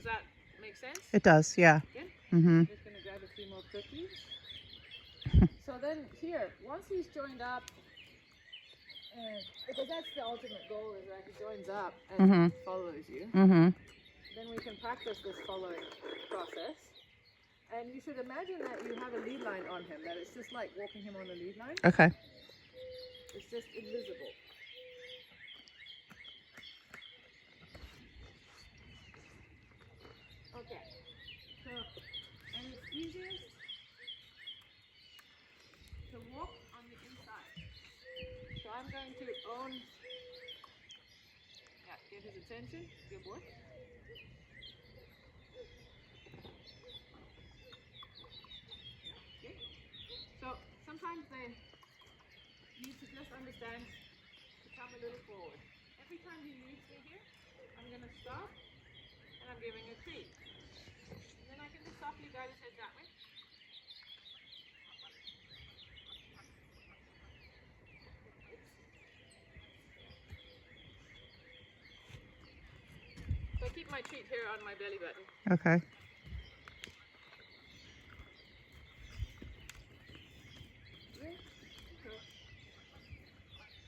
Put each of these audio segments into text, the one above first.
that make sense? It does, yeah. Again? Mm-hmm. Just gonna grab a few more cookies. So then here, once he's joined up, and because that's the ultimate goal, is that he joins up and follows you. Mm-hmm. Then we can practice this following process. And you should imagine that you have a lead line on him, that it's just like walking him on a lead line. Okay. It's just invisible. Okay. So, and it's easiest to walk on the inside. So I'm going to own, get his attention. Good boy. Okay. So sometimes they need to just understand to come a little forward. Every time he leads me here, I'm going to stop and I'm giving a treat. And then I can just softly guide his head that way. So I keep my treat here on my belly button. Okay.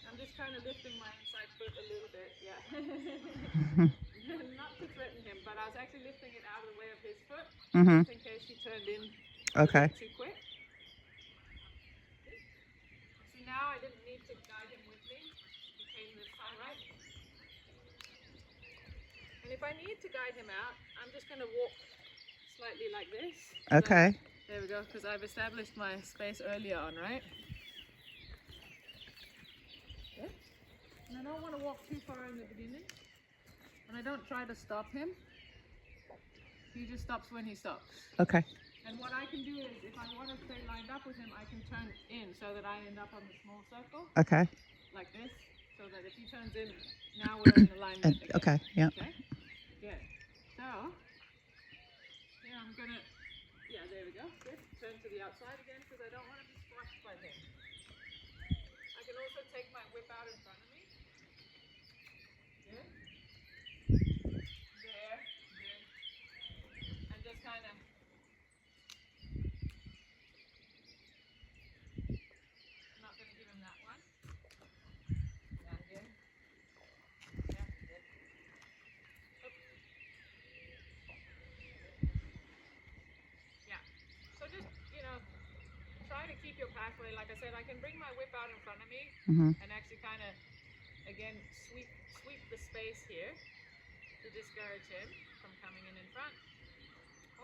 I'm just kind of lifting my inside foot a little bit, Not to threaten him, but I was actually lifting it out of the way of his foot, just in case he turned in too quick. See, now I didn't need to guide him with me. He came this time, right? And if I need to guide him out, I'm just going to walk slightly like this. Okay. So, there we go, because I've established my space earlier on, right? Okay. And I don't want to walk too far in the beginning. And I don't try to stop him. He just stops when he stops. Okay. And what I can do is, if I want to stay lined up with him, I can turn in so that I end up on the small circle. Okay. Like this. So that if he turns in, now we're in alignment again. Okay, yeah. Okay? Good. So, here I'm going to, there we go. Good. Turn to the outside again because I don't want to be squashed by him. I can also take my whip out in front of me. Good. There. Good. And just kind of not going to give him that one. Yeah, good. Yeah, good. Yeah. So just, try to keep your pathway. Like I said, I can bring my whip out in front of me and actually kind of, again, sweep the space here to discourage him from coming in front.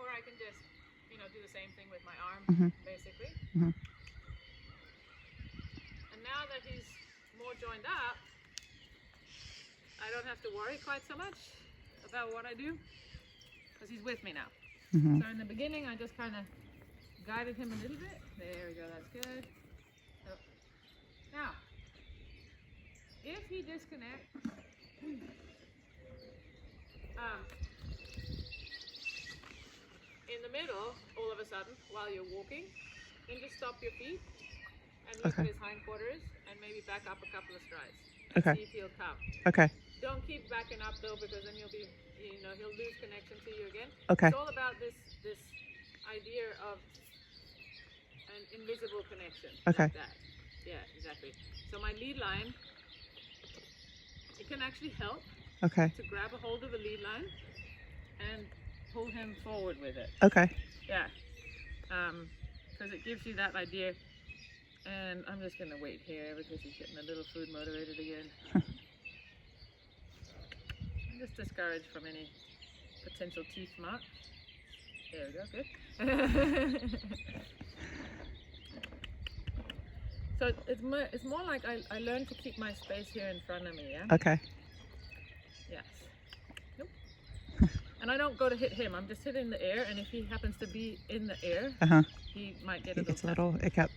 Or I can just, do the same thing with my arm, basically. And now that he's more joined up, I don't have to worry quite so much about what I do because he's with me now. So in the beginning, I just kind of guided him a little bit. There we go, that's good. So, now, if he disconnects, in the middle, all of a sudden, while you're walking, then just stop your feet and look at his hindquarters and maybe back up a couple of strides. And see if he'll come. Okay. Don't keep backing up though, because then you'll be, he'll lose connection to you again. Okay. It's all about this idea of an invisible connection. Okay. Like that. Yeah, exactly. So my lead line, it can actually help to grab a hold of the lead line and pull him forward with it. Okay. Yeah. Because it gives you that idea. And I'm just going to wait here because he's getting a little food motivated again. I'm just discouraged from any potential teeth mark. There we go, good. So it's more like I learned to keep my space here in front of me, yeah? Okay. Yes. Nope. And I don't go to hit him, I'm just hitting the air, and if he happens to be in the air, he might get a little hiccup.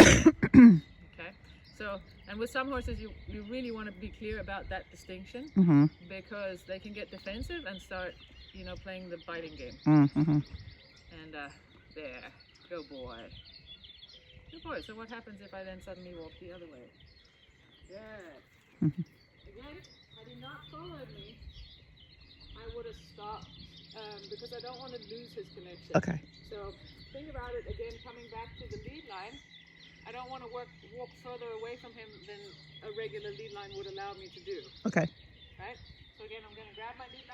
Okay. So, and with some horses, you really want to be clear about that distinction because they can get defensive and start, playing the biting game. And there, go boy. Good boy. So what happens if I then suddenly walk the other way? Good. Again, had he not followed me, I would have just stop because I don't want to lose his connection. Okay. So think about it again, coming back to the lead line. I don't want to walk further away from him than a regular lead line would allow me to do. Okay. Right? So again, I'm going to grab my lead line.